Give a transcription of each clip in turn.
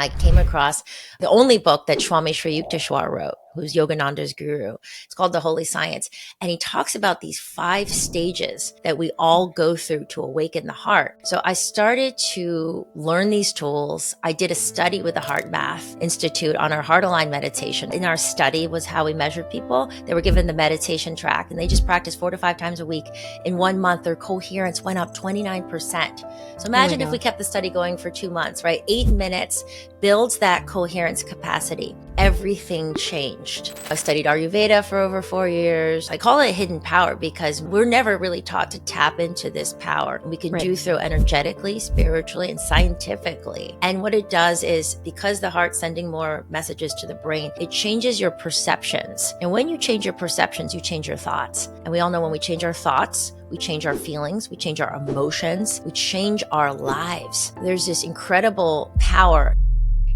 I came across the only book that Swami Sri Yukteswar wrote, who's Yogananda's guru. It's called The Holy Science. And he talks about these 5 stages that we all go through to awaken the heart. So I started to learn these tools. I did a study with the Heart Math Institute on our heart aligned meditation. In our study was how we measured people. They were given the meditation track and they just practiced 4 to 5 times a week. In 1 month, their coherence went up 29%. So imagine if we kept the study going for 2 months, right? 8 minutes builds that coherence capacity. Everything changed. I studied Ayurveda for over 4 years. I call it hidden power because we're never really taught to tap into this power. We can do through energetically, spiritually, and scientifically. And what it does is, because the heart's sending more messages to the brain, it changes your perceptions. And when you change your perceptions, you change your thoughts. And we all know when we change our thoughts, we change our feelings, we change our emotions, we change our lives. There's this incredible power.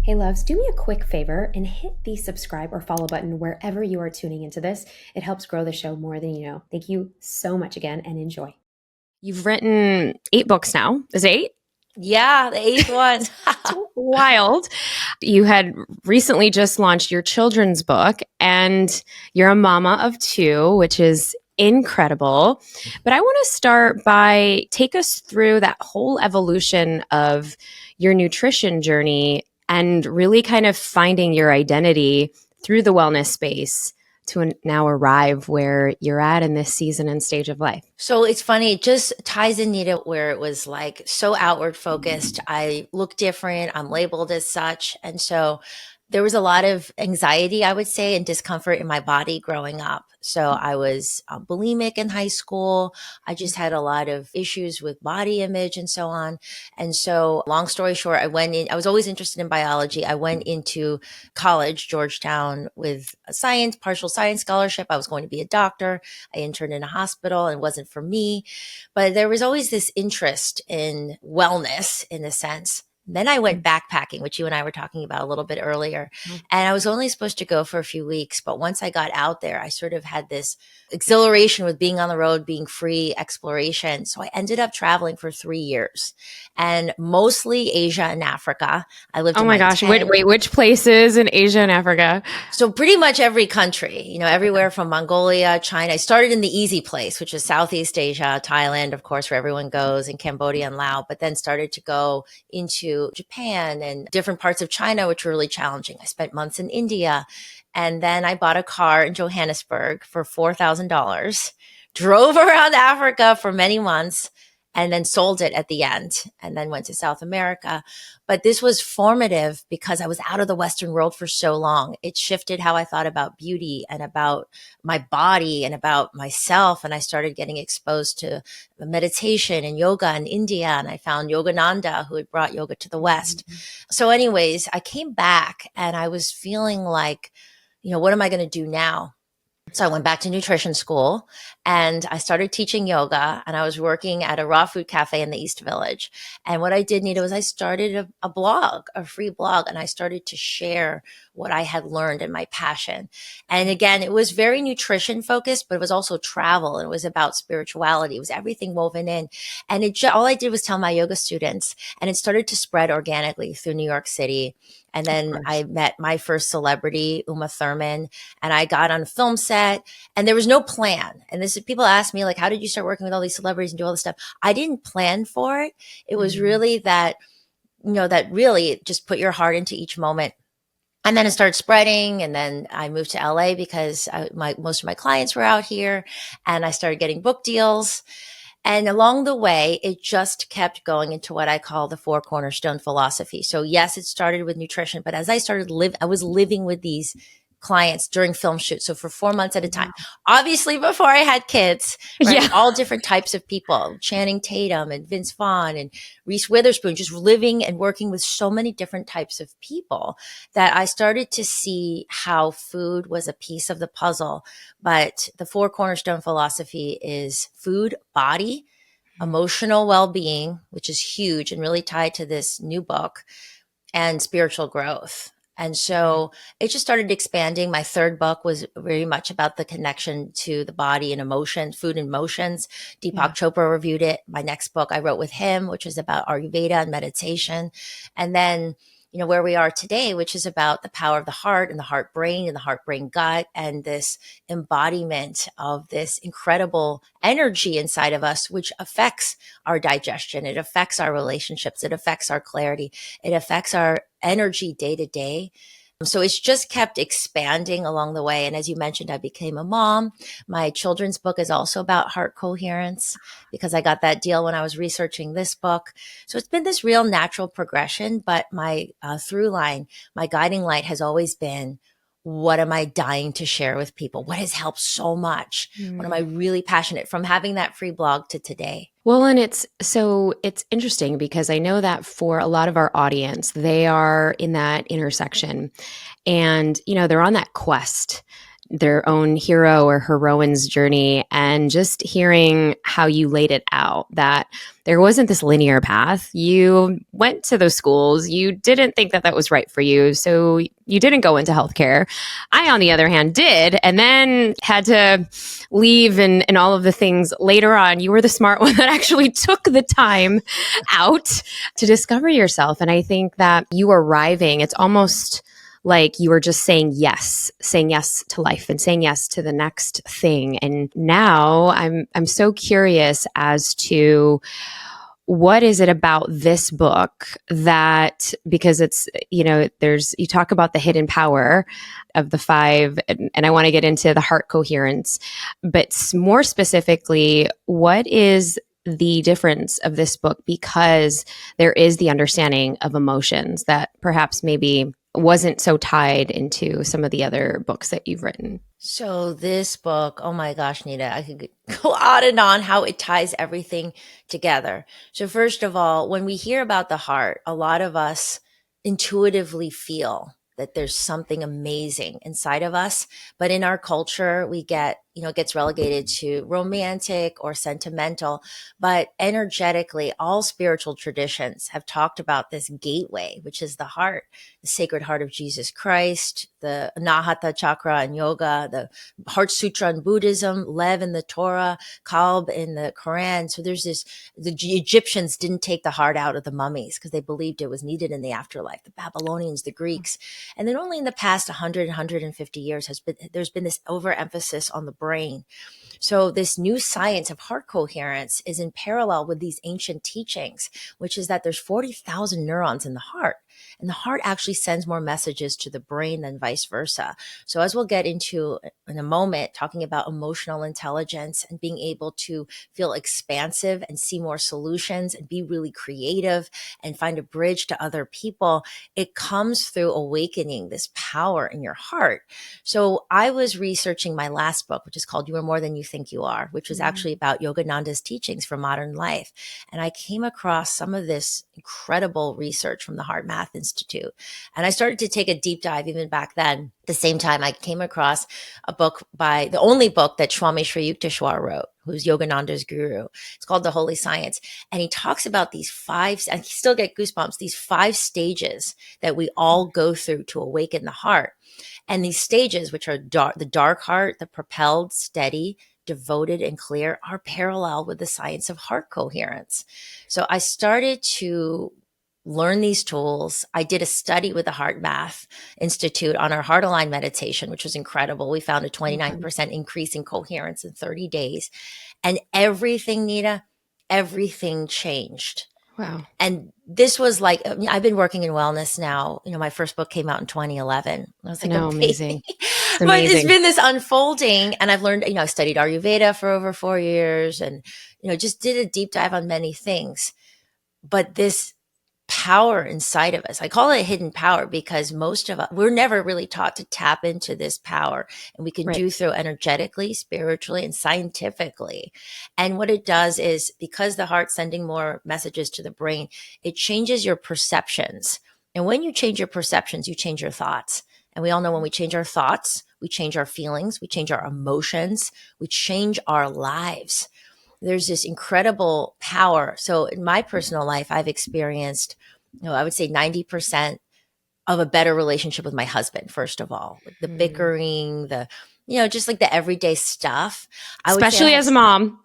Hey loves, do me a quick favor and hit the subscribe or follow button wherever you are tuning into this. It helps grow the show more than you know. Thank you so much again and enjoy. You've written 8 books now. Is it 8? Yeah, the 8th one. Wild. You had recently just launched your children's book and you're a mama of 2, which is incredible. But I want to start by take us through that whole evolution of your nutrition journey and really kind of finding your identity through the wellness space to now arrive where you're at in this season and stage of life. So it's funny, it just ties in, Neeta, where it was like so outward focused. I look different, I'm labeled as such. And so there was a lot of anxiety, I would say, and discomfort in my body growing up. So I was bulimic in high school. I just had a lot of issues with body image and so on. And so long story short, I was always interested in biology. I went into college, Georgetown, with a partial science scholarship. I was going to be a doctor. I interned in a hospital and it wasn't for me. But there was always this interest in wellness in a sense. Then I went backpacking, which you and I were talking about a little bit earlier. And I was only supposed to go for a few weeks. But once I got out there, I sort of had this exhilaration with being on the road, being free, exploration. So I ended up traveling for 3 years and mostly Asia and Africa. I lived in my gosh. Wait, which places in Asia and Africa? So pretty much every country, everywhere from Mongolia, China. I started in the easy place, which is Southeast Asia, Thailand, of course, where everyone goes, and Cambodia and Laos, but then started to go into Japan and different parts of China, which were really challenging. I spent months in India. And then I bought a car in Johannesburg for $4,000, drove around Africa for many months, and then sold it at the end, and then went to South America. But this was formative because I was out of the Western world for so long. It shifted how I thought about beauty and about my body and about myself. And I started getting exposed to meditation and yoga in India. And I found Yogananda, who had brought yoga to the West. So anyways, I came back and I was feeling like, what am I going to do now? So I went back to nutrition school and I started teaching yoga, and I was working at a raw food cafe in the East Village. And what I did, Neeta, was I started a blog, a free blog, and I started to share what I had learned and my passion. And again, it was very nutrition focused, but it was also travel, and it was about spirituality. It was everything woven in. And all I did was tell my yoga students, and it started to spread organically through New York City. And then I met my first celebrity, Uma Thurman, and I got on a film set, and there was no plan. And people ask me, like, how did you start working with all these celebrities and do all this stuff? I didn't plan for it. It was really that really just put your heart into each moment. And then it started spreading. And then I moved to LA because most of my clients were out here, and I started getting book deals. And along the way, it just kept going into what I call the 4 cornerstone philosophy. So yes, it started with nutrition, but as I started I was living with these clients during film shoots. So for 4 months at a time, obviously before I had kids, right? All different types of people, Channing Tatum and Vince Vaughn and Reese Witherspoon, just living and working with so many different types of people that I started to see how food was a piece of the puzzle. But the 4 cornerstone philosophy is food, body, emotional well-being, which is huge and really tied to this new book, and spiritual growth. And so it just started expanding. My 3rd book was very much about the connection to the body and emotion, food and emotions. Deepak Chopra reviewed it. My next book I wrote with him, which was about Ayurveda and meditation. And then where we are today, which is about the power of the heart and the heart brain and the heart brain gut, and this embodiment of this incredible energy inside of us, which affects our digestion. It affects our relationships. It affects our clarity. It affects our energy day to day. So it's just kept expanding along the way. And as you mentioned, I became a mom. My children's book is also about heart coherence because I got that deal when I was researching this book. So it's been this real natural progression, but my through line, my guiding light has always been, what am I dying to share with people? What has helped so much? What am I really passionate from having that free blog to today? Well, and it's interesting because I know that for a lot of our audience, they are in that intersection and, they're on that quest, their own hero or heroine's journey. And just hearing how you laid it out, that there wasn't this linear path. You went to those schools. You didn't think that was right for you. So you didn't go into healthcare. I, on the other hand, did, and then had to leave and all of the things later on. You were the smart one that actually took the time out to discover yourself. And I think that you arriving, it's almost like you were just saying yes to life and saying yes to the next thing. And now I'm so curious as to what is it about this book that, because it's, you talk about the hidden power of the five, and I want to get into the heart coherence, but more specifically, what is the difference of this book? Because there is the understanding of emotions that perhaps maybe wasn't so tied into some of the other books that you've written. So this book, oh my gosh, Neeta, I could go on and on how it ties everything together. So first of all, when we hear about the heart, a lot of us intuitively feel that there's something amazing inside of us. But in our culture, we get, it gets relegated to romantic or sentimental. But energetically, all spiritual traditions have talked about this gateway, which is the heart, the Sacred Heart of Jesus Christ, the Anahata Chakra in yoga, the Heart Sutra in Buddhism, Lev in the Torah, Kalb in the Quran. So there's this, the Egyptians didn't take the heart out of the mummies because they believed it was needed in the afterlife. The Babylonians, the Greeks. And then only in the past 100, 150 years there's been this overemphasis on the brain. So this new science of heart coherence is in parallel with these ancient teachings, which is that there's 40,000 neurons in the heart. And the heart actually sends more messages to the brain than vice versa. So as we'll get into in a moment, talking about emotional intelligence and being able to feel expansive and see more solutions and be really creative and find a bridge to other people, it comes through awakening this power in your heart. So I was researching my last book, which is called You Are More Than You Think You Are, which was actually about Yogananda's teachings for modern life. And I came across some of this incredible research from the Heart Math Institute. And I started to take a deep dive even back then. At the same time, I came across a book by the only book that Swami Sri Yukteswar wrote, who's Yogananda's guru. It's called The Holy Science. And he talks about these five, and you still get goosebumps, these 5 stages that we all go through to awaken the heart. And these stages, which are the dark heart, the propelled, steady, devoted, and clear, are parallel with the science of heart coherence. So I started to learn these tools. I did a study with the Heart Math Institute on our heart aligned meditation, which was incredible. We found a 29% increase in coherence in 30 days. And everything, Neeta, everything changed. Wow. And this was like, I've been working in wellness now. My first book came out in 2011. I was like, no, okay. amazing. It's But amazing. it's been this unfolding, and I've learned, I studied Ayurveda for over 4 years and, just did a deep dive on many things. But this power inside of us, I call it hidden power because most of us, we're never really taught to tap into this power, and we can do so energetically, spiritually, and scientifically. And what it does is, because the heart's sending more messages to the brain, it changes your perceptions. And when you change your perceptions, you change your thoughts. And we all know when we change our thoughts, we change our feelings, we change our emotions, we change our lives. There's this incredible power. So in my personal life, I've experienced, I would say 90% of a better relationship with my husband, first of all. Like the bickering, the, just like the everyday stuff. Especially as a mom.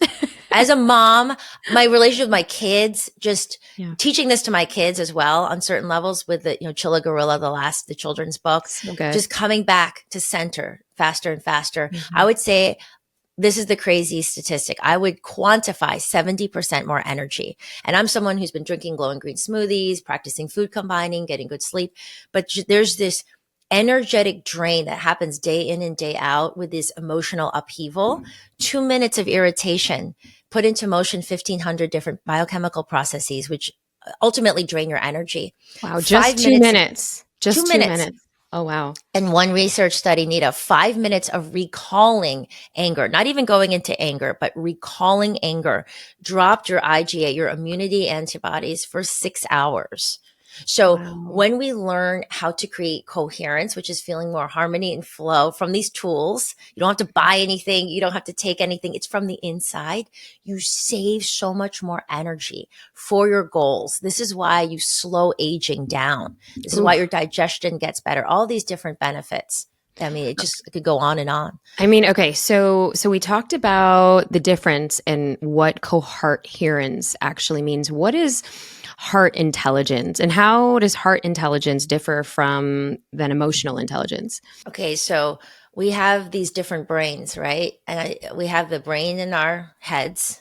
As a mom, my relationship with my kids, just Yeah. teaching this to my kids as well on certain levels with the, Chilla Gorilla, the children's book, So good. just coming back to center faster and faster. Mhm. I would say this is the crazy statistic. I would quantify 70% more energy. And I'm someone who's been drinking glowing green smoothies, practicing food combining, getting good sleep. But there's this energetic drain that happens day in and day out with this emotional upheaval. 2 minutes of irritation put into motion 1,500 different biochemical processes, which ultimately drain your energy. Wow, just 5 2 minutes. Just 2 2 minutes. minutes. Oh, wow. And one research study, Neeta, 5 minutes of recalling anger, not even going into anger, but recalling anger, dropped your IgA, your immunity antibodies, for 6 hours. So Wow. when we learn how to create coherence, which is feeling more harmony and flow from these tools, you don't have to buy anything. You don't have to take anything. It's from the inside. You save so much more energy for your goals. This is why you slow aging down. This is why your digestion gets better. All these different benefits. I mean, it could go on and on. I mean, okay, so we talked about the difference in what coherence actually means. What is heart intelligence, and how does heart intelligence differ from then emotional intelligence? Okay, so we have these different brains, right? And we have the brain in our heads.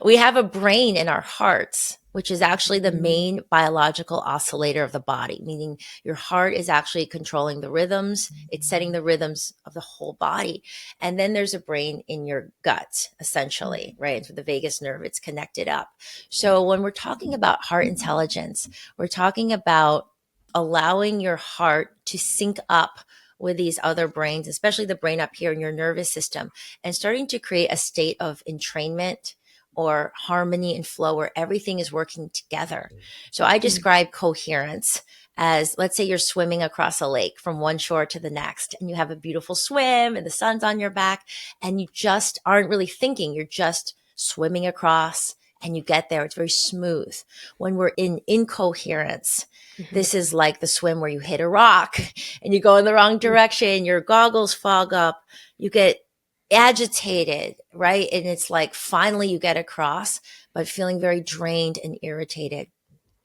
We have a brain in our hearts, which is actually the main biological oscillator of the body, meaning your heart is actually controlling the rhythms. It's setting the rhythms of the whole body. And then there's a brain in your gut, essentially, right? And for the vagus nerve, it's connected up. So when we're talking about heart intelligence, we're talking about allowing your heart to sync up with these other brains, especially the brain up here in your nervous system, and starting to create a state of entrainment or harmony and flow where everything is working together. So I describe coherence as, let's say you're swimming across a lake from one shore to the next, and you have a beautiful swim and the sun's on your back, and you just aren't really thinking. You're just swimming across and you get there. It's very smooth. When we're in incoherence, this is like the swim where you hit a rock and you go in the wrong direction, your goggles fog up, you get agitated, right? And it's like finally you get across, but feeling very drained and irritated.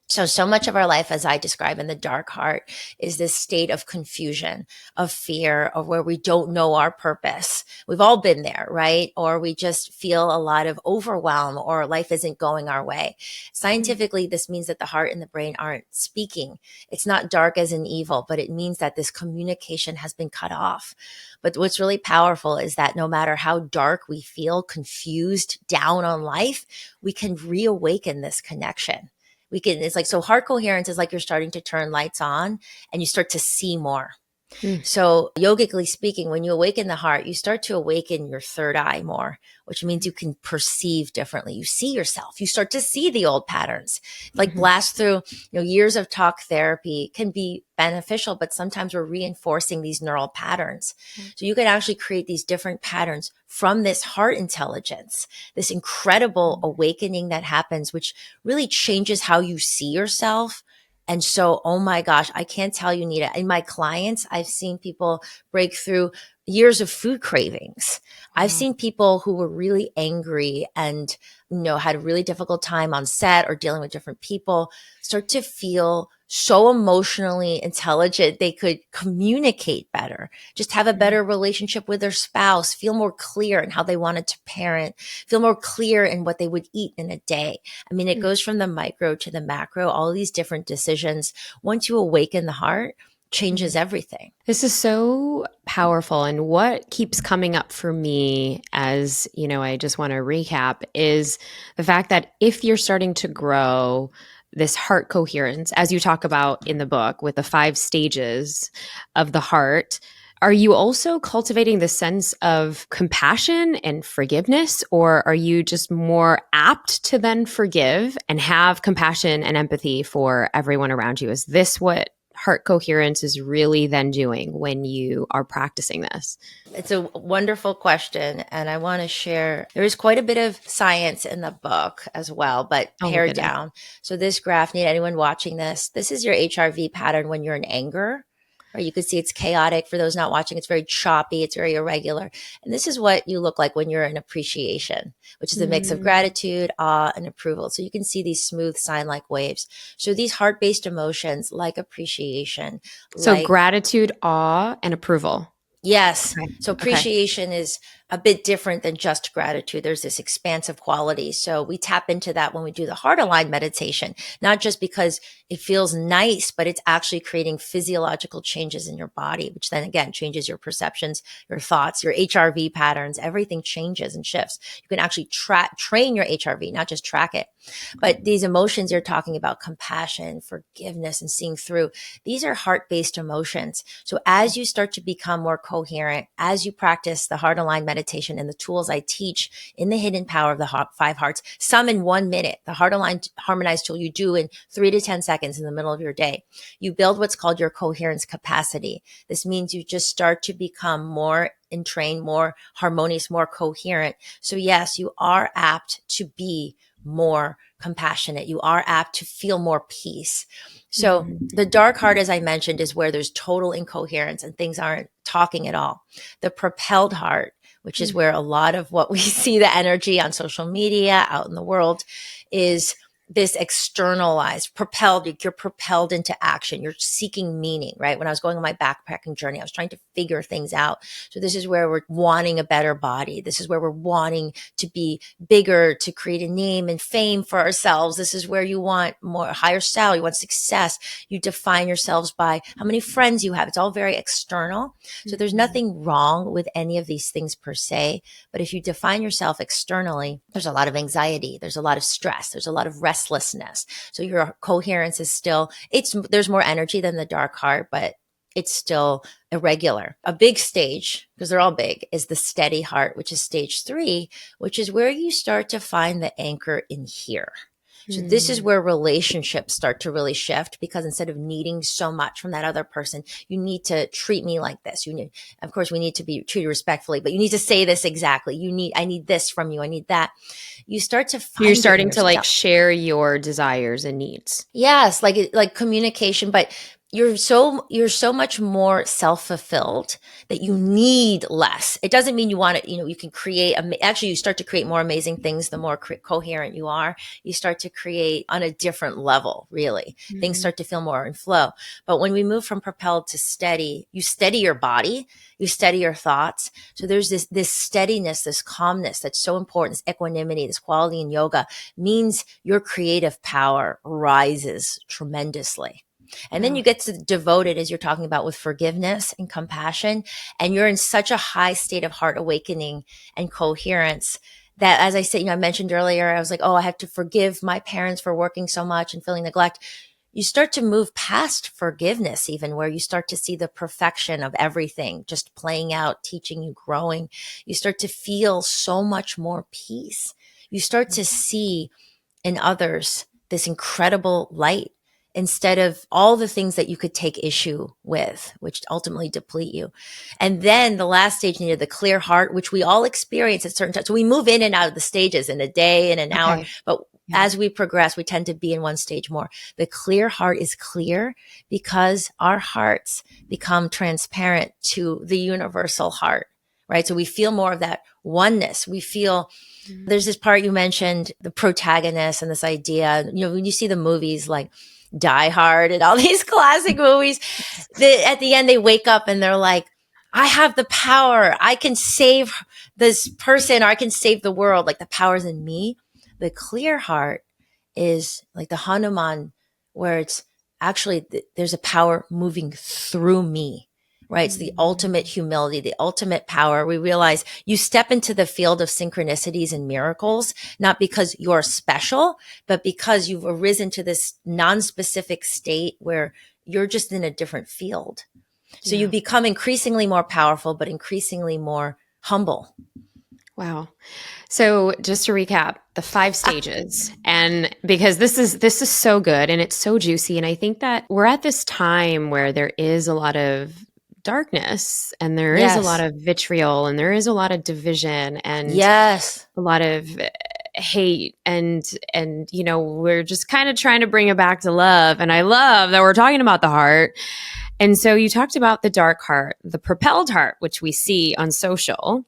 So much of our life, as I describe in the dark heart, is this state of confusion, of fear, of where we don't know our purpose. We've all been there, right? Or we just feel a lot of overwhelm, or life isn't going our way. Scientifically, this means that the heart and the brain aren't speaking. It's not dark as in evil, but it means that this communication has been cut off. But what's really powerful is that no matter how dark we feel, confused, down on life, we can reawaken this connection. It's like, so heart coherence is like you're starting to turn lights on and you start to see more. So yogically speaking, when you awaken the heart, you start to awaken your third eye more, which means you can perceive differently. You see yourself. You start to see the old patterns. Like blast through, years of talk therapy can be beneficial, but sometimes we're reinforcing these neural patterns. So you can actually create these different patterns from this heart intelligence, this incredible awakening that happens, which really changes how you see yourself. And so, oh my gosh, I can't tell you, Neeta, in my clients, I've seen people break through years of food cravings. I've seen people who were really angry and, had a really difficult time on set or dealing with different people start to feel so emotionally intelligent. They could communicate better, just have a better relationship with their spouse, feel more clear in how they wanted to parent, feel more clear in what they would eat in a day. I mean, it goes from the micro to the macro, all these different decisions. Once you awaken the heart, changes everything. This is so powerful. And what keeps coming up for me as, I just want to recap is the fact that if you're starting to grow this heart coherence, as you talk about in the book with the 5 stages of the heart, are you also cultivating the sense of compassion and forgiveness, or are you just more apt to then forgive and have compassion and empathy for everyone around you? Is this what heart coherence is really then doing when you are practicing this? It's a wonderful question. And I want to share, there is quite a bit of science in the book as well, but pared down. So this graph, anyone watching this is your HRV pattern when you're in anger. right? You can see it's chaotic. For those not watching, it's very choppy. It's very irregular. And this is what you look like when you're in appreciation, which is a mix of gratitude, awe, and approval. So you can see these smooth sine-like waves. So these heart-based emotions like appreciation, So like gratitude, awe, and approval. yes. Okay. So Okay. appreciation is a bit different than just gratitude. There's this expansive quality. So we tap into that when we do the heart aligned meditation, not just because it feels nice, but it's actually creating physiological changes in your body, which then again changes your perceptions, your thoughts, your HRV patterns. Everything changes and shifts. You can actually train your HRV, not just track it. But these emotions you're talking about, compassion, forgiveness, and seeing through, these are heart-based emotions. So as you start to become more coherent, as you practice the heart aligned meditation and the tools I teach in the hidden power of the five hearts, some in 1 minute, the heart aligned harmonized tool you do in 3 to 10 seconds in the middle of your day, you build what's called your coherence capacity. This means you just start to become more entrained, more harmonious, more coherent. So yes, you are apt to be more compassionate. You are apt to feel more peace. So the dark heart, as I mentioned, is where there's total incoherence and things aren't talking at all. The propelled heart, which is where a lot of what we see the energy on social media out in the world is this externalized, propelled, you're propelled into action. You're seeking meaning, right? When I was going on my backpacking journey, I was trying to figure things out. So this is where we're wanting a better body. This is where we're wanting to be bigger, to create a name and fame for ourselves. This is where you want more higher salary, you want success. You define yourselves by how many friends you have. It's all very external. So there's nothing wrong with any of these things per se. But if you define yourself externally, there's a lot of anxiety. There's a lot of stress. There's a lot of restlessness. So your coherence is still, there's more energy than the dark heart, but it's still irregular. A big stage, because they're all big, is the steady heart, which is stage 3, which is where you start to find the anchor in here. So this is where relationships start to really shift, because instead of needing so much from that other person, you need to treat me like this. You need, of course, we need to be treated respectfully, but you need to say this exactly. I need this from you. I need that. You start to find You're starting to like yourself. share your desires and needs. Yes, like communication, but you're so much more self-fulfilled that you need less. It doesn't mean you want to, you can create, actually you start to create more amazing things the more coherent you are. You start to create on a different level, really. Things start to feel more in flow. But when we move from propelled to steady, you steady your body, you steady your thoughts. So there's this steadiness, this calmness that's so important, this equanimity, this quality in yoga means your creative power rises tremendously. And then you get to devoted, as you're talking about, with forgiveness and compassion. And you're in such a high state of heart awakening and coherence that, as I said, I mentioned earlier, I was like, oh, I have to forgive my parents for working so much and feeling neglect. You start to move past forgiveness, even where you start to see the perfection of everything just playing out, teaching you, growing. You start to feel so much more peace. You start to see in others this incredible light, instead of all the things that you could take issue with, which ultimately deplete you. And then the last stage needed the clear heart, which we all experience at certain times. So we move in and out of the stages in a day, in an hour, but as we progress, we tend to be in one stage more. The clear heart is clear because our hearts become transparent to the universal heart, right? So we feel more of that oneness. We feel there's this part you mentioned, the protagonist and this idea, when you see the movies like Die Hard and all these classic movies, at the end they wake up and they're like, I have the power. I can save this person, or I can save the world. Like the power's in me. The clear heart is like the Hanuman, where it's actually, there's a power moving through me. Right? It's the ultimate humility, the ultimate power. We realize you step into the field of synchronicities and miracles, not because you're special, but because you've arisen to this non-specific state where you're just in a different field. So you become increasingly more powerful, but increasingly more humble. Wow. So just to recap, the 5 stages, and because this is so good and it's so juicy. And I think that we're at this time where there is a lot of darkness and there is a lot of vitriol and there is a lot of division and a lot of hate and we're just kind of trying to bring it back to love. And I love that we're talking about the heart. And so you talked about the dark heart, the propelled heart, which we see on social,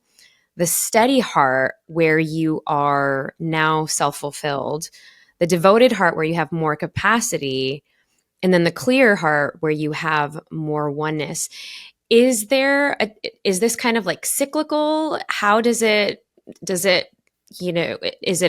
the steady heart where you are now self-fulfilled, the devoted heart where you have more capacity, and then the clear heart where you have more oneness. Is this kind of like cyclical? How does it, is it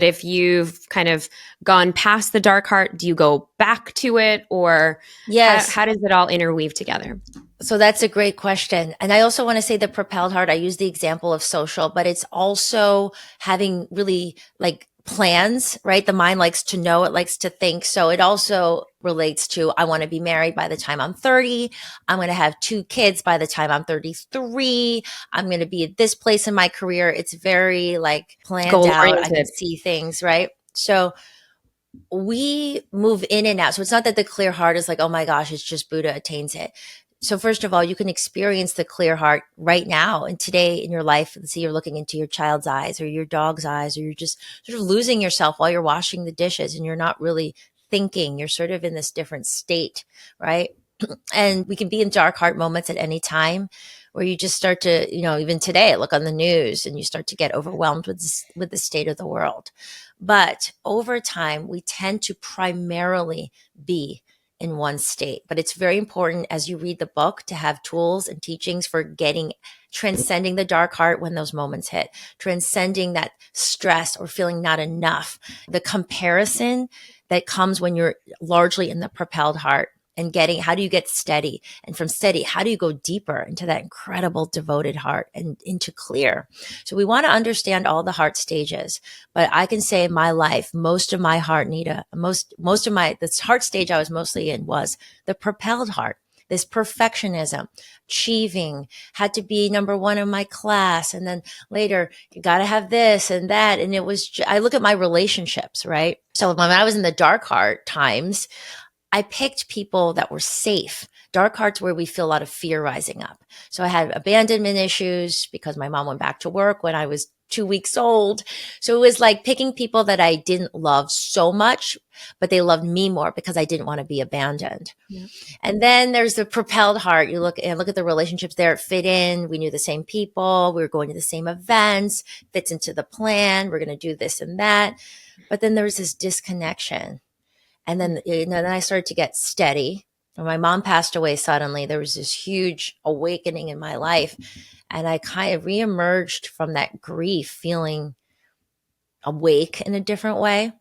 if you've kind of gone past the dark heart, do you go back to it, or Yes. how does it all interweave together? So that's a great question. And I also want to say the propelled heart, I use the example of social, but it's also having really like plans, right? The mind likes to know, it likes to think. So it also relates to, I want to be married by the time I'm 30. I'm going to have 2 kids by the time I'm 33. I'm going to be at this place in my career. It's very like planned out. I can see things, right? So we move in and out. So it's not that the clear heart is like, oh my gosh, it's just Buddha attains it. So first of all, you can experience the clear heart right now and today in your life. Let's see, you're looking into your child's eyes or your dog's eyes, or you're just sort of losing yourself while you're washing the dishes and you're not really thinking. You're sort of in this different state, right? And we can be in dark heart moments at any time where you just start to, even today, look on the news and you start to get overwhelmed with the state of the world. But over time, we tend to primarily be in one state. But it's very important as you read the book to have tools and teachings for transcending the dark heart when those moments hit, transcending that stress or feeling not enough, the comparison that comes when you're largely in the propelled heart, and how do you get steady? And from steady, how do you go deeper into that incredible devoted heart and into clear? So we want to understand all the heart stages. But I can say in my life, most of my heart, Neeta, this heart stage I was mostly in was the propelled heart. This perfectionism, achieving, had to be number 1 in my class. And then later, you got to have this and that. And it was, I look at my relationships, right? So when I was in the dark heart times, I picked people that were safe. Dark hearts where we feel a lot of fear rising up. So I had abandonment issues because my mom went back to work when I was 2 weeks old. So it was like picking people that I didn't love so much, but they loved me more because I didn't want to be abandoned. Yeah. And then there's the propelled heart. You look at the relationships there, it fit in. We knew the same people. We were going to the same events, fits into the plan. We're going to do this and that. But then there was this disconnection. And then, then I started to get steady. When my mom passed away suddenly, there was this huge awakening in my life. And I kind of reemerged from that grief, feeling awake in a different way.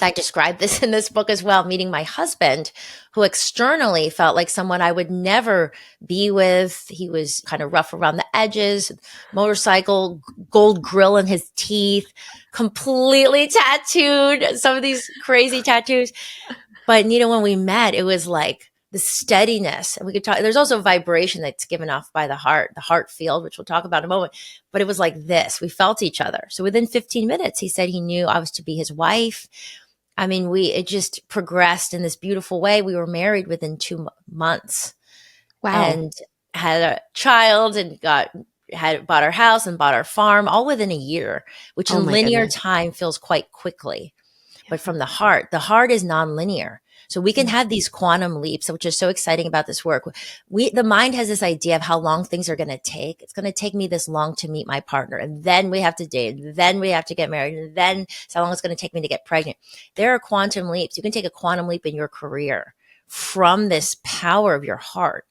I describe this in this book as well, meeting my husband, who externally felt like someone I would never be with. He was kind of rough around the edges, motorcycle, gold grill in his teeth, completely tattooed, some of these crazy tattoos. But Neeta, when we met, it was like the steadiness. And we could talk, there's also vibration that's given off by the heart field, which we'll talk about in a moment. But it was like this, we felt each other. So within 15 minutes, he said he knew I was to be his wife. I mean, it just progressed in this beautiful way. We were married within 2 months. Wow. And had a child and bought our house and bought our farm all within a year, which in linear time feels quite quickly. But from the heart is nonlinear. So we can have these quantum leaps, which is so exciting about this work. The mind has this idea of how long things are going to take. It's going to take me this long to meet my partner. And then we have to date. And then we have to get married. And then it's how long it's going to take me to get pregnant. There are quantum leaps. You can take a quantum leap in your career from this power of your heart.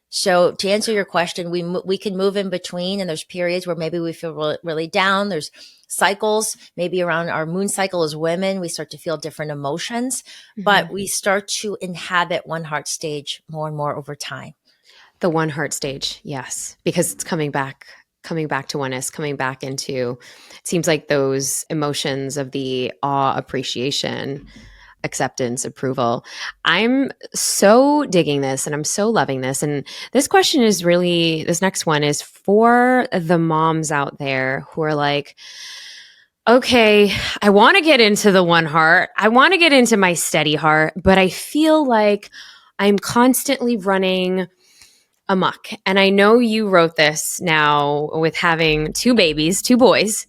So to answer your question, we can move in between, and there's periods where maybe we feel really, really down. There's cycles, maybe around our moon cycle as women, we start to feel different emotions, but we start to inhabit one heart stage more and more over time. The one heart stage, yes, because it's coming back to oneness, coming back into, it seems like those emotions of the awe, appreciation, acceptance, approval. I'm so digging this and I'm so loving this. And this next one is for the moms out there who are like, okay, I want to get into the one heart. I want to get into my steady heart, but I feel like I'm constantly running amok. And I know you wrote this now with having 2 babies, 2 boys,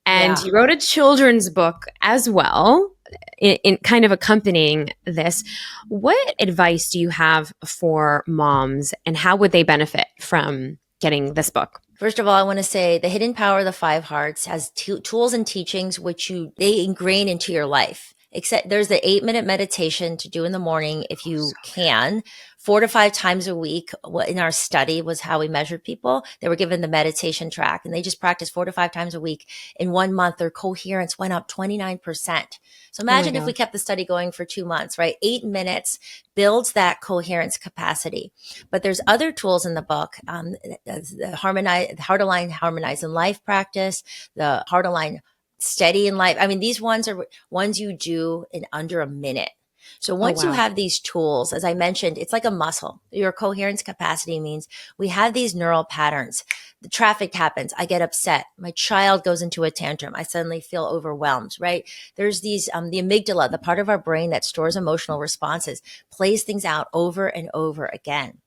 and you wrote a children's book as well. in kind of accompanying this, what advice do you have for moms and how would they benefit from getting this book? First of all, I want to say The Hidden Power of the Five Hearts has tools and teachings which they ingrain into your life. Except there's the 8-minute meditation to do in the morning if you can, 4 to 5 times a week. What in our study was how we measured people. They were given the meditation track and they just practiced 4 to 5 times a week. In 1 month, their coherence went up 29%. So imagine if we kept the study going for 2 months, right? 8 minutes builds that coherence capacity. But there's other tools in the book, the Heart Align Harmonize in Life practice, the Heart Align Steady in Life. I mean, these ones are ones you do in under a minute. So once you have these tools, as I mentioned, it's like a muscle. Your coherence capacity means we have these neural patterns. The traffic happens. I get upset. My child goes into a tantrum. I suddenly feel overwhelmed, right? There's these, the amygdala, the part of our brain that stores emotional responses, plays things out over and over again.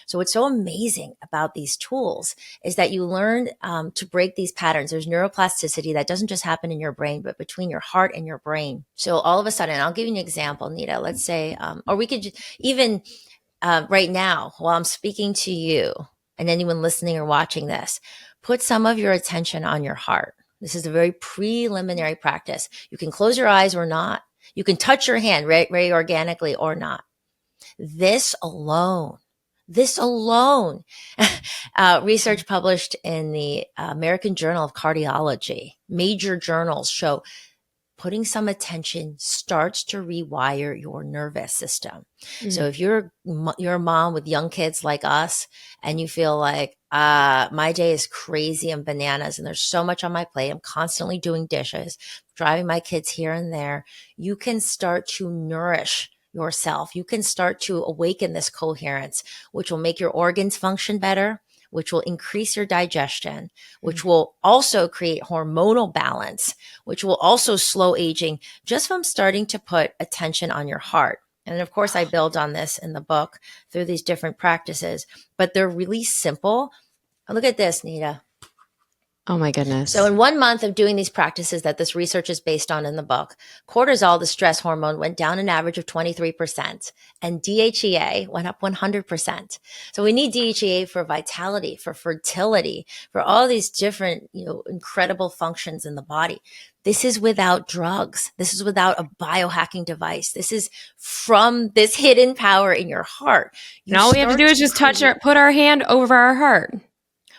So what's so amazing about these tools is that you learn to break these patterns. There's neuroplasticity that doesn't just happen in your brain, but between your heart and your brain. So all of a sudden, I'll give you an example, Neeta. Let's say, or we could even right now, while I'm speaking to you and anyone listening or watching this, put some of your attention on your heart. This is a very preliminary practice. You can close your eyes or not. You can touch your hand very organically or not. This alone, research published in the American Journal of Cardiology, major journals show putting some attention starts to rewire your nervous system. Mm-hmm. So if you're a mom with young kids like us and you feel like, my day is crazy and bananas and there's so much on my plate, I'm constantly doing dishes, driving my kids here and there, you can start to nourish yourself. You can start to awaken this coherence, which will make your organs function better, which will increase your digestion, which will also create hormonal balance, which will also slow aging just from starting to put attention on your heart. And of course, I build on this in the book through these different practices, but they're really simple. Look at this, Neeta. Oh my goodness. So in 1 month of doing these practices that this research is based on in the book, cortisol, the stress hormone, went down an average of 23% and DHEA went up 100%. So we need DHEA for vitality, for fertility, for all these different, incredible functions in the body. This is without drugs. This is without a biohacking device. This is from this hidden power in your heart. And all we have to do is just put our hand over our heart.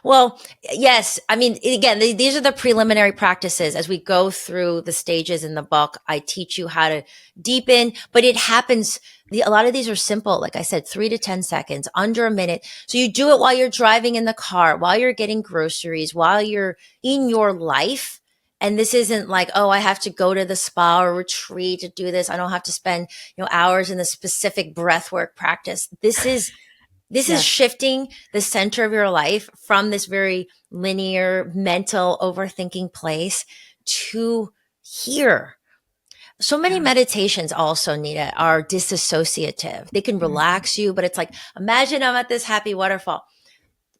Well, yes. I mean, again, these are the preliminary practices. As we go through the stages in the book, I teach you how to deepen, but it happens. A lot of these are simple. Like I said, 3 to 10 seconds, under a minute. So you do it while you're driving in the car, while you're getting groceries, while you're in your life. And this isn't like, oh, I have to go to the spa or retreat to do this. I don't have to spend, hours in the specific breath work practice. This is shifting the center of your life from this very linear, mental, overthinking place to here. So many meditations also, Neeta, are disassociative. They can relax you, but it's like, imagine I'm at this happy waterfall.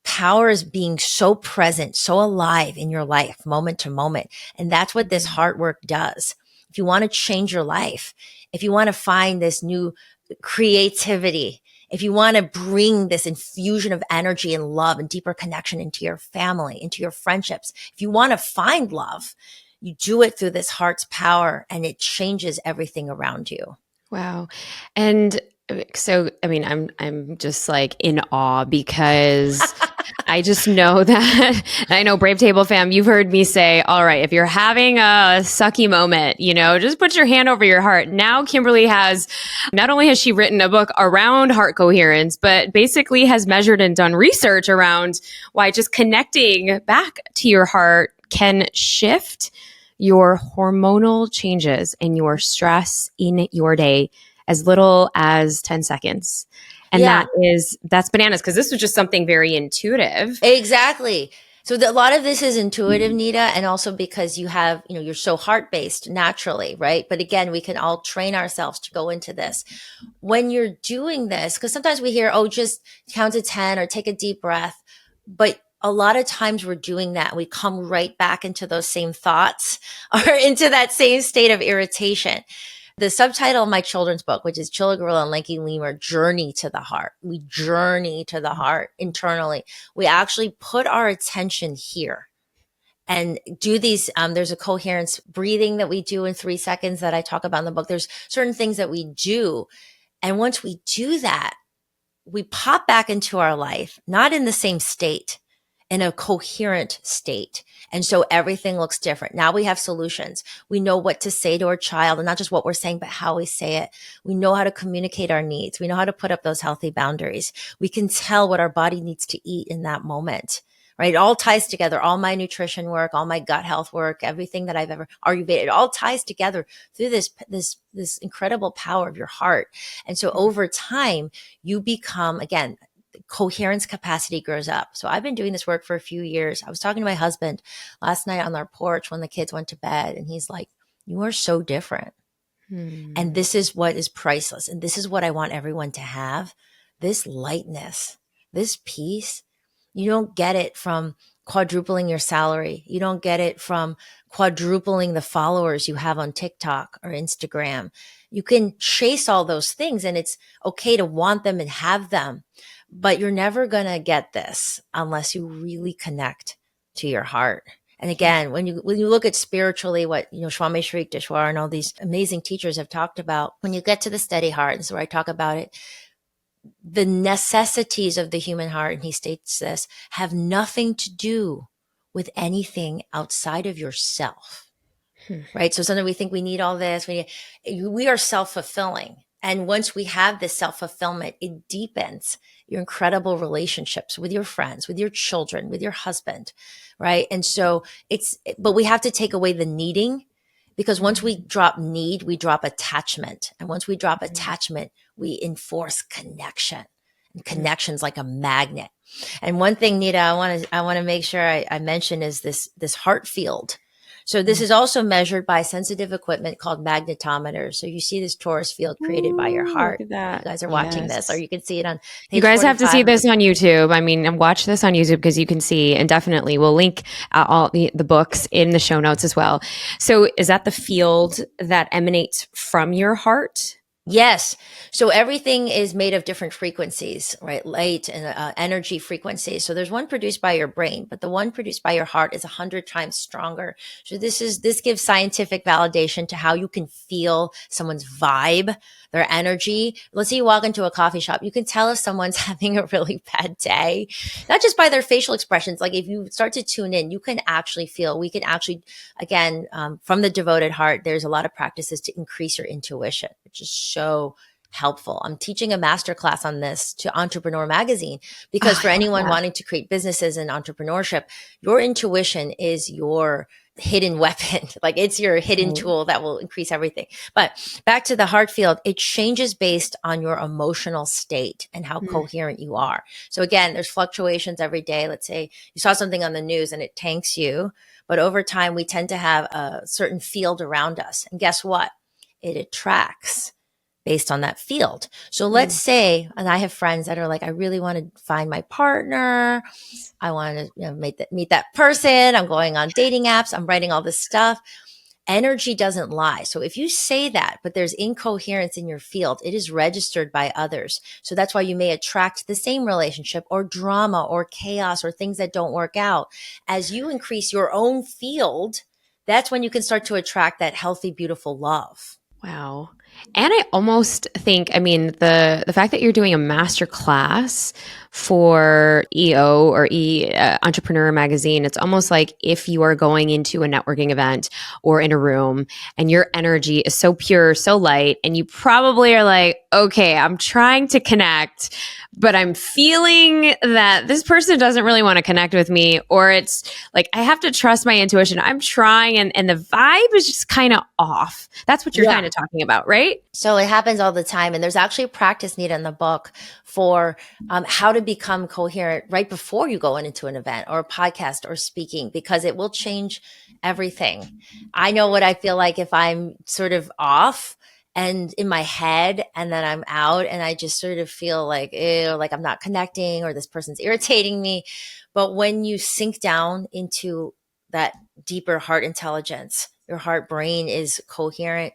Power is being so present, so alive in your life, moment to moment. And that's what this heart work does. If you want to change your life, if you want to find this new creativity, if you want to bring this infusion of energy and love and deeper connection into your family, into your friendships, if you want to find love, you do it through this heart's power and it changes everything around you. Wow. And so, I mean, I'm just like in awe because I just know that, I know Brave Table fam, you've heard me say, all right, if you're having a sucky moment, just put your hand over your heart. Now Kimberly not only has she written a book around heart coherence, but basically has measured and done research around why just connecting back to your heart can shift your hormonal changes and your stress in your day as little as 10 seconds. And that's bananas, because this was just something very intuitive. Exactly. So a lot of this is intuitive, Neeta, and also because you have, you're so heart-based naturally, right? But again, we can all train ourselves to go into this. When you're doing this, because sometimes we hear, oh, just count to 10 or take a deep breath. But a lot of times we're doing that. We come right back into those same thoughts or into that same state of irritation. The subtitle of my children's book, which is Chilla Gorilla and Lanky Lemur, Journey to the Heart. We journey to the heart internally. We actually put our attention here and do these. There's a coherence breathing that we do in 3 seconds that I talk about in the book. There's certain things that we do. And once we do that, we pop back into our life, not in the same state, in a coherent state. And so everything looks different. Now we have solutions. We know what to say to our child, and not just what we're saying, but how we say it. We know how to communicate our needs. We know how to put up those healthy boundaries. We can tell what our body needs to eat in that moment, right? It all ties together. All my nutrition work, all my gut health work, everything that I've ever Ayurveda, it all ties together through this incredible power of your heart. And so over time, you become, again, coherence capacity grows up. So I've been doing this work for a few years. I was talking to my husband last night on our porch when the kids went to bed, and he's like, "You are so different." And this is what is priceless. And this is what I want everyone to have. This lightness, this peace. You don't get it from quadrupling your salary. You don't get it from quadrupling the followers you have on TikTok or Instagram. You can chase all those things, and it's okay to want them and have them. But you're never going to get this unless you really connect to your heart. And again, when you look at spiritually what, Swami Sri Yukteswar and all these amazing teachers have talked about, when you get to the steady heart, this is where I talk about it, the necessities of the human heart, and he states this, have nothing to do with anything outside of yourself. Right? So sometimes we think we need all this. We are self-fulfilling. And once we have this self-fulfillment, it deepens your incredible relationships with your friends, with your children, with your husband, right? And so but we have to take away the needing, because once we drop need, we drop attachment. And once we drop attachment, we enforce connection. And connection's like a magnet. And one thing, Neeta, I want to make sure I mention is this heart field. So this is also measured by sensitive equipment called magnetometers. So you see this torus field created by your heart. Look at that. You guys are watching this, or you can see it on page You guys 45. have to see this on YouTube. I mean, watch this on YouTube because you can see, and definitely we'll link all the books in the show notes as well. So is that the field that emanates from your heart? Yes. So everything is made of different frequencies, right? Light and energy frequencies. So there's one produced by your brain, but the one produced by your heart is 100 times stronger. So this gives scientific validation to how you can feel someone's vibe, their energy. Let's say you walk into a coffee shop, you can tell if someone's having a really bad day, not just by their facial expressions. Like if you start to tune in, you can actually feel, we can actually, again, from the devoted heart, there's a lot of practices to increase your intuition, which is so helpful. I'm teaching a masterclass on this to Entrepreneur Magazine, because for anyone wanting to create businesses and entrepreneurship, your intuition is your hidden weapon. Like it's your hidden tool that will increase everything. But back to the heart field, it changes based on your emotional state and how coherent you are. So again, there's fluctuations every day. Let's say you saw something on the news and it tanks you, but over time we tend to have a certain field around us. And guess what? It attracts based on that field. So let's say, and I have friends that are like, I really want to find my partner. I want to meet that person. I'm going on dating apps. I'm writing all this stuff. Energy doesn't lie. So if you say that, but there's incoherence in your field, it is registered by others. So that's why you may attract the same relationship or drama or chaos or things that don't work out. As you increase your own field, that's when you can start to attract that healthy, beautiful love. Wow. And I almost think, I mean, the fact that you're doing a master class for EO or Entrepreneur Magazine, it's almost like if you are going into a networking event or in a room and your energy is so pure, so light, and you probably are like, okay, I'm trying to connect, but I'm feeling that this person doesn't really want to connect with me, or it's like, I have to trust my intuition. I'm trying and the vibe is just kind of off. That's what you're kind of talking about, right? So it happens all the time. And there's actually a practice, Neeta, in the book for how to become coherent right before you go into an event or a podcast or speaking, because it will change everything. I know what I feel like if I'm sort of off and in my head, and then I'm out and I just sort of feel like, ew, like I'm not connecting or this person's irritating me. But when you sink down into that deeper heart intelligence, your heart brain is coherent,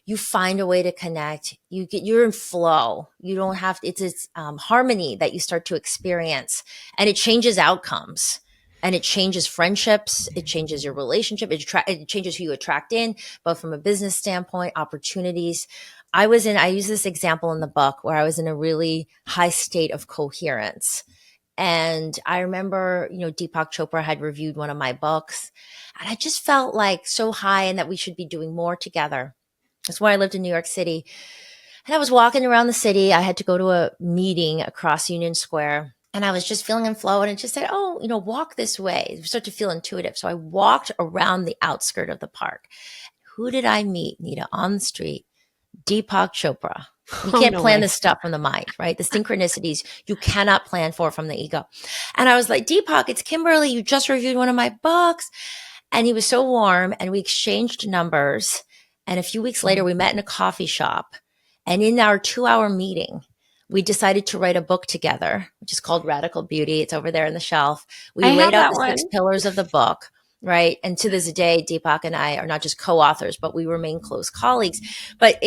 you find a way to connect. You're in flow. You don't have to, it's this harmony that you start to experience, and it changes outcomes, and it changes friendships. It changes your relationship. It changes who you attract in, both from a business standpoint, opportunities. I use this example in the book where I was in a really high state of coherence. And I remember, Deepak Chopra had reviewed one of my books, and I just felt like so high and that we should be doing more together. That's when I lived in New York City. And I was walking around the city. I had to go to a meeting across Union Square, and I was just feeling in flow. And it just said, oh, walk this way. You start to feel intuitive. So I walked around the outskirt of the park. Who did I meet, Neeta, on the street? Deepak Chopra. You can't plan this stuff from the mind, right? The synchronicities you cannot plan for from the ego. And I was like, Deepak, it's Kimberly. You just reviewed one of my books. And he was so warm, and we exchanged numbers. And a few weeks later, we met in a coffee shop. And in our 2-hour meeting, we decided to write a book together, which is called Radical Beauty. It's over there on the shelf. We laid out the 6 pillars of the book. Right. And to this day, Deepak and I are not just co-authors, but we remain close colleagues. But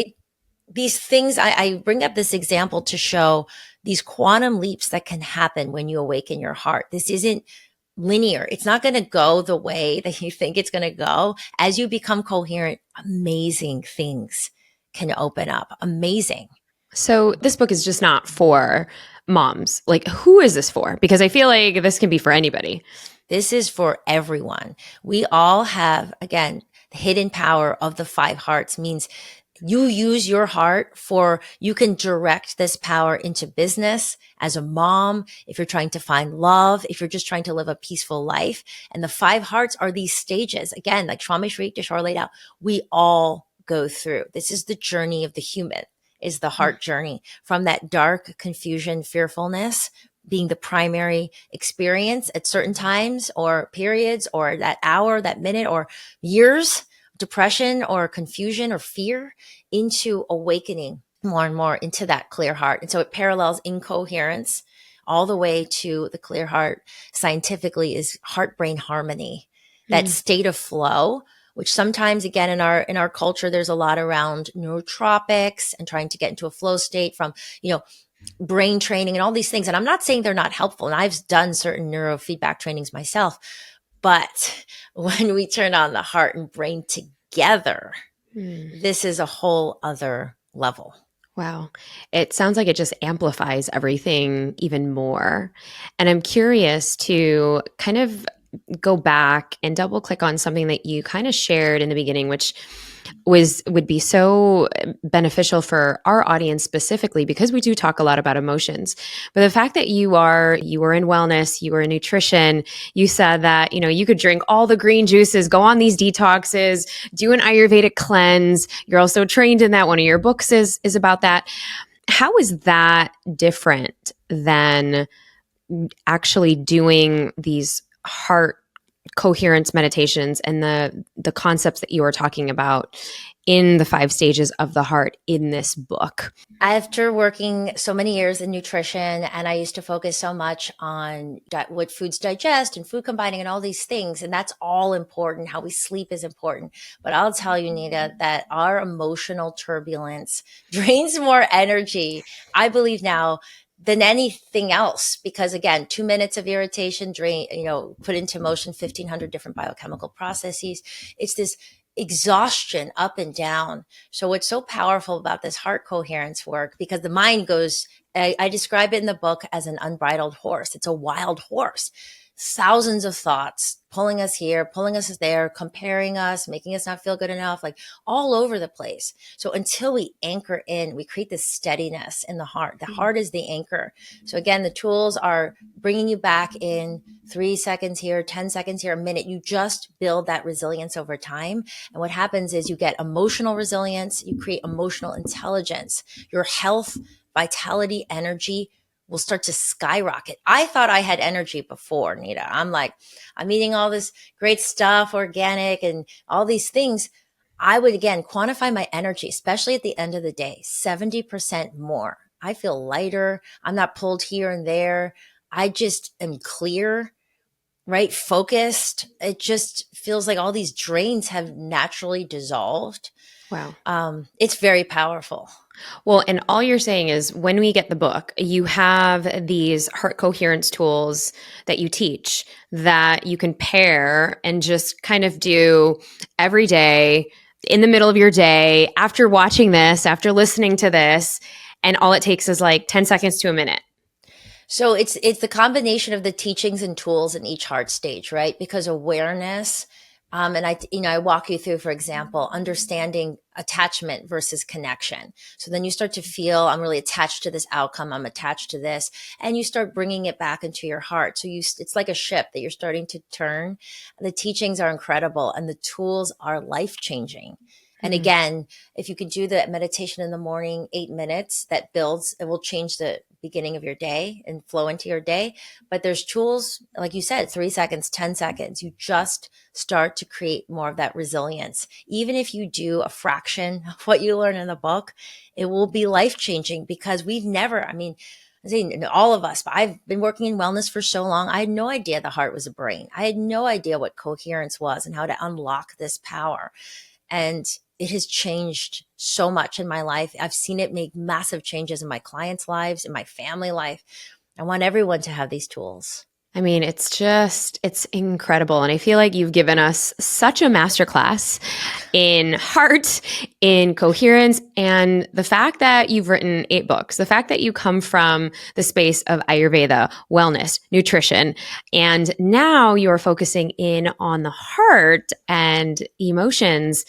these things, I bring up this example to show these quantum leaps that can happen when you awaken your heart. This isn't linear. It's not going to go the way that you think it's going to go. As you become coherent, amazing things can open up. Amazing. So this book is just not for moms. Like, who is this for? Because I feel like this can be for anybody. This is for everyone. We all have, again, the hidden power of the 5 hearts means you use your heart you can direct this power into business as a mom, if you're trying to find love, if you're just trying to live a peaceful life. And the 5 hearts are these stages. Again, like Swami Sri Yukteswar laid out, we all go through. This is the journey of the human, is the heart journey from that dark confusion, fearfulness being the primary experience at certain times or periods, or that hour, that minute, or years, depression or confusion or fear, into awakening more and more into that clear heart. And so it parallels incoherence all the way to the clear heart. Scientifically is heart-brain harmony, that state of flow, which sometimes, again, in our culture, there's a lot around neurotropics and trying to get into a flow state from, brain training and all these things. And I'm not saying they're not helpful. And I've done certain neurofeedback trainings myself. But when we turn on the heart and brain together, this is a whole other level. Wow. It sounds like it just amplifies everything even more. And I'm curious to kind of go back and double click on something that you kind of shared in the beginning, which would be so beneficial for our audience specifically, because we do talk a lot about emotions. But the fact that you were in wellness, you were in nutrition, you said that, you could drink all the green juices, go on these detoxes, do an Ayurvedic cleanse. You're also trained in that. One of your books is about that. How is that different than actually doing these heart coherence meditations and the concepts that you are talking about in the 5 stages of the heart in this book? After working so many years in nutrition, and I used to focus so much on what foods digest and food combining and all these things, and that's all important. How we sleep is important. But I'll tell you, Neeta, that our emotional turbulence drains more energy, I believe now, than anything else, because again, 2 minutes of irritation put into motion 1,500 different biochemical processes. It's this exhaustion up and down. So what's so powerful about this heart coherence work, because the mind goes, I describe it in the book as an unbridled horse. It's a wild horse. Thousands of thoughts pulling us here, pulling us there, comparing us, making us not feel good enough, like all over the place. So until we anchor in, we create this steadiness in the heart. The heart is the anchor. So again, the tools are bringing you back in 3 seconds here, 10 seconds here, a minute. You just build that resilience over time. And what happens is you get emotional resilience, you create emotional intelligence, your health, vitality, energy will start to skyrocket. I thought I had energy before, Neeta. I'm like, I'm eating all this great stuff, organic and all these things. I would, again, quantify my energy, especially at the end of the day, 70% more. I feel lighter. I'm not pulled here and there. I just am clear, right? Focused. It just feels like all these drains have naturally dissolved. Wow. It's very powerful. Well, and all you're saying is when we get the book, you have these heart coherence tools that you teach that you can pair and just kind of do every day in the middle of your day after watching this, after listening to this. And all it takes is like 10 seconds to a minute. So it's the combination of the teachings and tools in each heart stage, right? Because awareness, and I walk you through, for example, understanding attachment versus connection. So then you start to feel, I'm really attached to this outcome. I'm attached to this, and you start bringing it back into your heart. So it's like a ship that you're starting to turn. The teachings are incredible, and the tools are life changing. And again, if you could do the meditation in the morning, 8 minutes, that builds, it will change the beginning of your day and flow into your day. But there's tools, like you said, 3 seconds, 10 seconds. You just start to create more of that resilience. Even if you do a fraction of what you learn in the book, it will be life changing because we've never, I mean, I say all of us, but I've been working in wellness for so long. I had no idea the heart was a brain. I had no idea what coherence was and how to unlock this power. And it has changed so much in my life. I've seen it make massive changes in my clients' lives, in my family life. I want everyone to have these tools. I mean, it's incredible. And I feel like you've given us such a masterclass in heart, in coherence, and the fact that you've written 8 books, the fact that you come from the space of Ayurveda, wellness, nutrition, and now you're focusing in on the heart and emotions.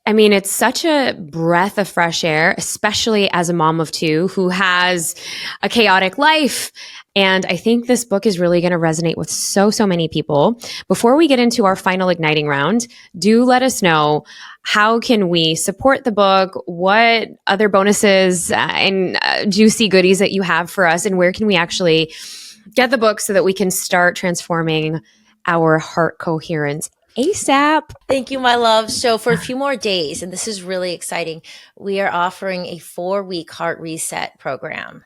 I mean, it's such a breath of fresh air, especially as a mom of 2 who has a chaotic life. And I think this book is really going to resonate with so many people. Before we get into our final igniting round, do let us know, how can we support the book? What other bonuses and juicy goodies that you have for us? And where can we actually get the book so that we can start transforming our heart coherence ASAP? Thank you, my love. So for a few more days, and this is really exciting, we are offering a 4-week heart reset program.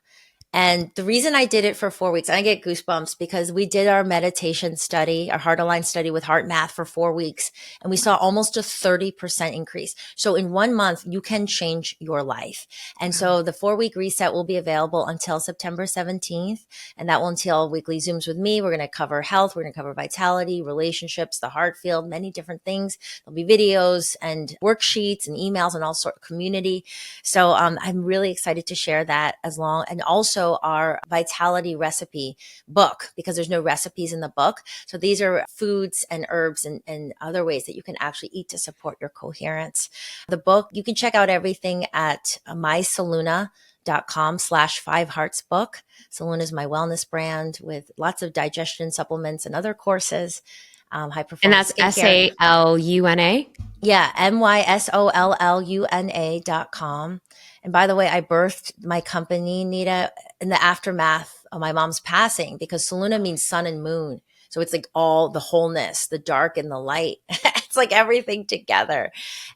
And the reason I did it for 4 weeks, and I get goosebumps because we did our meditation study, our heart aligned study with heart math for 4 weeks, and we saw almost a 30% increase. So in 1 month, you can change your life. And so the 4-week reset will be available until September 17th. And that will entail weekly Zooms with me. We're going to cover health. We're going to cover vitality, relationships, the heart field, many different things. There'll be videos and worksheets and emails and all sort of community. So I'm really excited to share that and also our vitality recipe book, because there's no recipes in the book. So these are foods and herbs and other ways that you can actually eat to support your coherence. The book, you can check out everything at mysaluna.com/5heartsbook. Saluna is my wellness brand with lots of digestion supplements and other courses. High performance And that's skincare. SALUNA? Yeah, mysolluna.com. And by the way, I birthed my company, Neeta, in the aftermath of my mom's passing, because Saluna means sun and moon. So it's like all the wholeness, the dark and the light. It's like everything together.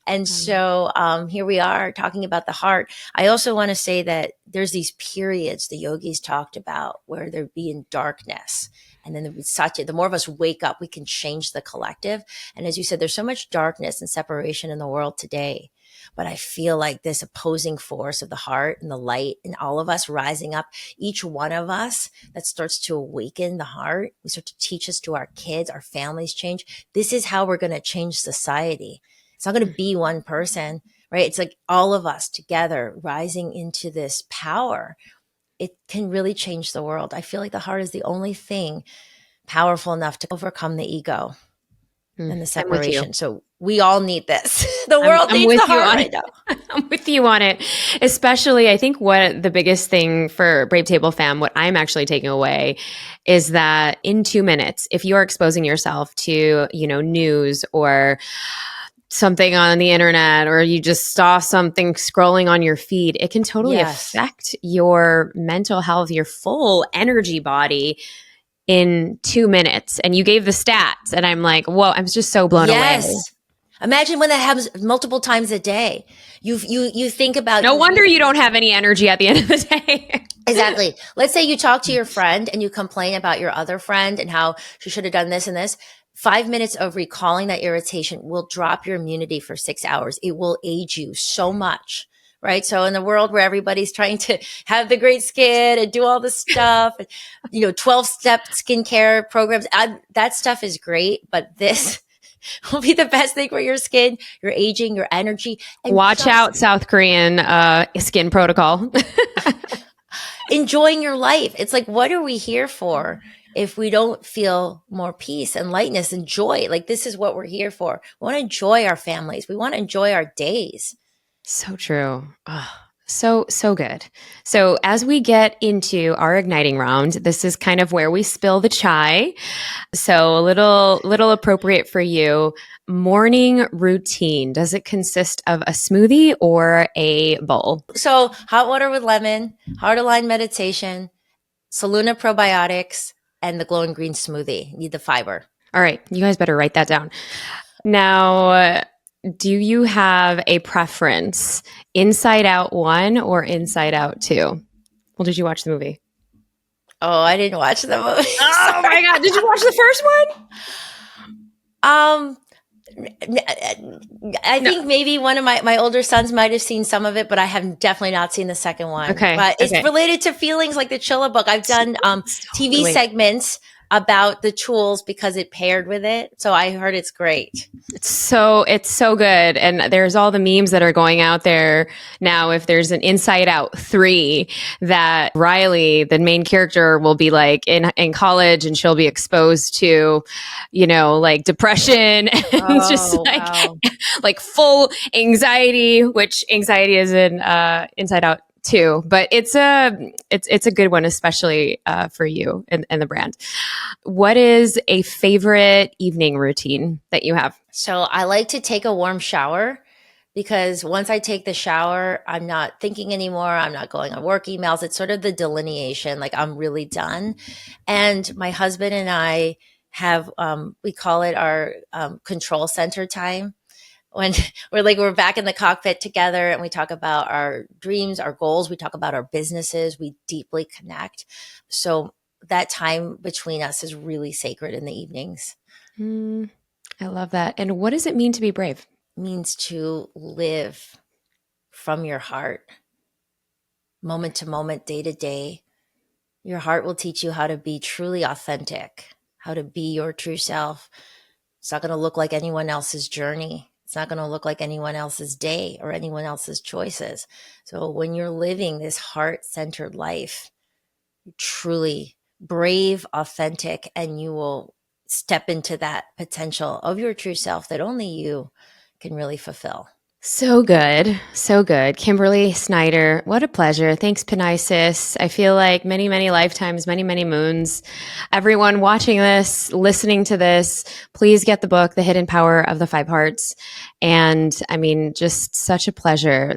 And so here we are talking about the heart. I also want to say that there's these periods the yogis talked about where there'd be in darkness. And then the more of us wake up, we can change the collective. And as you said, there's so much darkness and separation in the world today. But I feel like this opposing force of the heart and the light and all of us rising up, each one of us, that starts to awaken the heart. We start to teach this to our kids, our families change. This is how we're going to change society. It's not going to be one person, right? It's like all of us together rising into this power. It can really change the world. I feel like the heart is the only thing powerful enough to overcome the ego and the separation. So we all need this. The world needs the heart right now. I'm with you on it. Especially, I think what the biggest thing for Brave Table Fam, what I'm actually taking away is that in 2 minutes, if you're exposing yourself to, news or something on the internet, or you just saw something scrolling on your feed, it can totally affect your mental health, your full energy body in 2 minutes. And you gave the stats and I'm like, whoa, I'm just so blown away. Imagine when that happens multiple times a day. You think about— No wonder you don't have any energy at the end of the day. Exactly. Let's say you talk to your friend and you complain about your other friend and how she should have done this and this. 5 minutes of recalling that irritation will drop your immunity for 6 hours. It will age you so much. Right. So in the world where everybody's trying to have the great skin and do all this stuff, 12-step skincare programs, that stuff is great. But this will be the best thing for your skin, your aging, your energy. And watch out, South Korean skin protocol. enjoying your life. It's like, what are we here for if we don't feel more peace and lightness and joy? Like, this is what we're here for. We want to enjoy our families. We want to enjoy our days. So true. Oh, so good. So as we get into our igniting round, this is kind of where we spill the chai. So a little appropriate for you. Morning routine. Does it consist of a smoothie or a bowl? So hot water with lemon, heart aligned meditation, Saluna probiotics, and the glowing green smoothie. You need the fiber. All right. You guys better write that down. Now, do you have a preference? Inside Out 1 or Inside Out 2? Well, did you watch the movie? Oh, I didn't watch the movie. Oh my God. Did you watch the first one? I think maybe one of my older sons might have seen some of it, but I have definitely not seen the second one. Okay. But it's related to feelings like the Chilla book. I've done TV segments about the tools because it paired with it. So I heard it's great. It's so good. And there's all the memes that are going out there now. If there's an Inside Out 3, that Riley, the main character, will be like in college and she'll be exposed to, like depression and just like full anxiety, which anxiety is in Inside Out too, but it's a good one, especially for you and the brand. What is a favorite evening routine that you have? So I like to take a warm shower because once I take the shower, I'm not thinking anymore. I'm not going on work emails. It's sort of the delineation, like I'm really done. And my husband and I have, we call it our control center time. When we're back in the cockpit together and we talk about our dreams, our goals, we talk about our businesses, we deeply connect. So that time between us is really sacred in the evenings. I love that. And what does it mean to be brave? It means to live from your heart, moment to moment, day to day. Your heart will teach you how to be truly authentic, how to be your true self. It's not going to look like anyone else's journey. It's not going to look like anyone else's day or anyone else's choices. So when you're living this heart-centered life, you're truly brave, authentic, and you will step into that potential of your true self that only you can really fulfill. So good. So good. Kimberly Snyder, what a pleasure. Thanks, Penisis. I feel like many, many lifetimes, many, many moons. Everyone watching this, listening to this, please get the book, The Hidden Power of the Five Hearts. And I mean, just such a pleasure.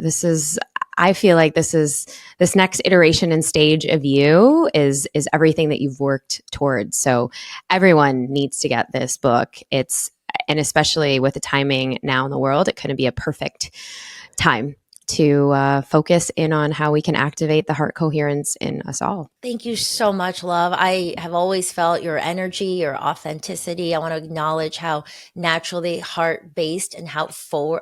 I feel like this next iteration and stage of you is everything that you've worked towards. So everyone needs to get this book. And especially with the timing now in the world, it couldn't be a perfect time to focus in on how we can activate the heart coherence in us all. Thank you so much, love. I have always felt your energy, your authenticity. I want to acknowledge how naturally heart-based and how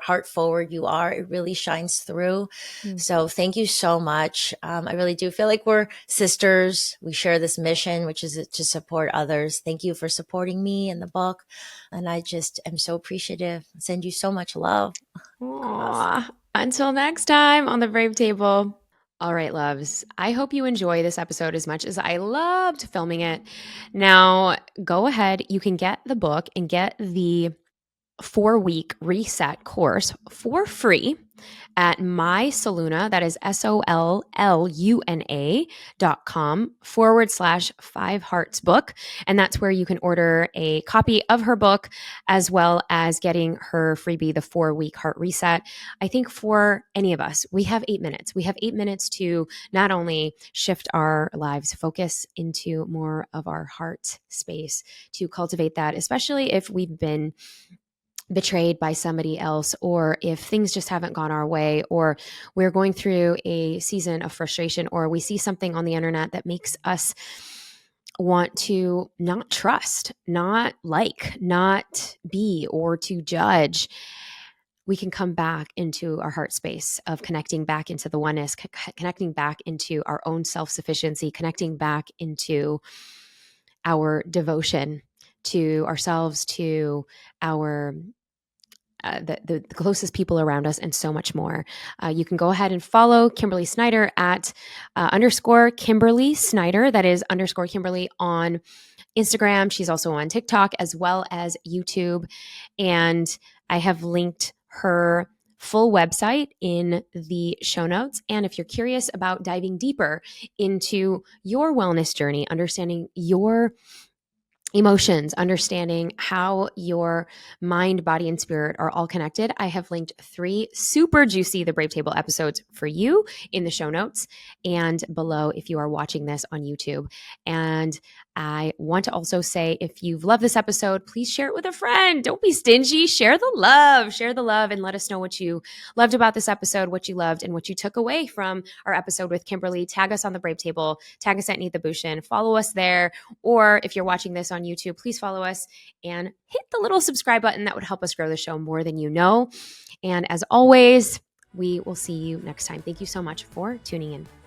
heart-forward you are. It really shines through. So thank you so much. I really do feel like we're sisters. We share this mission, which is to support others. Thank you for supporting me in the book. And I just am so appreciative. I send you so much love. Aww. Until next time on the Brave Table. All right, loves. I hope you enjoy this episode as much as I loved filming it. Now, go ahead. You can get the book and get the 4-week reset course for free at mysoluna, that is soluna.com/5heartsbook. And that's where you can order a copy of her book, as well as getting her freebie, the 4-week heart reset. I think for any of us, we have 8 minutes. We have 8 minutes to not only shift our lives, focus into more of our heart space, to cultivate that, especially if we've been betrayed by somebody else, or if things just haven't gone our way, or we're going through a season of frustration, or we see something on the internet that makes us want to not trust, not like, not be, or to judge, we can come back into our heart space of connecting back into the oneness, connecting back into our own self-sufficiency, connecting back into our devotion to ourselves, to our the closest people around us, and so much more. You can go ahead and follow Kimberly Snyder at underscore Kimberly Snyder. That is underscore Kimberly on Instagram. She's also on TikTok as well as YouTube. And I have linked her full website in the show notes. And if you're curious about diving deeper into your wellness journey, understanding your emotions, understanding how your mind, body, and spirit are all connected, I have linked 3 super juicy The Brave Table episodes for you in the show notes and below if you are watching this on YouTube. And I want to also say, if you've loved this episode, please share it with a friend. Don't be stingy. Share the love, and let us know what you loved about this episode, what you loved, and what you took away from our episode with Kimberly. Tag us on The Brave Table, tag us at Neeta Bhushan, follow us there. Or if you're watching this on YouTube, please follow us and hit the little subscribe button. That would help us grow the show more than you know. And as always, we will see you next time. Thank you so much for tuning in.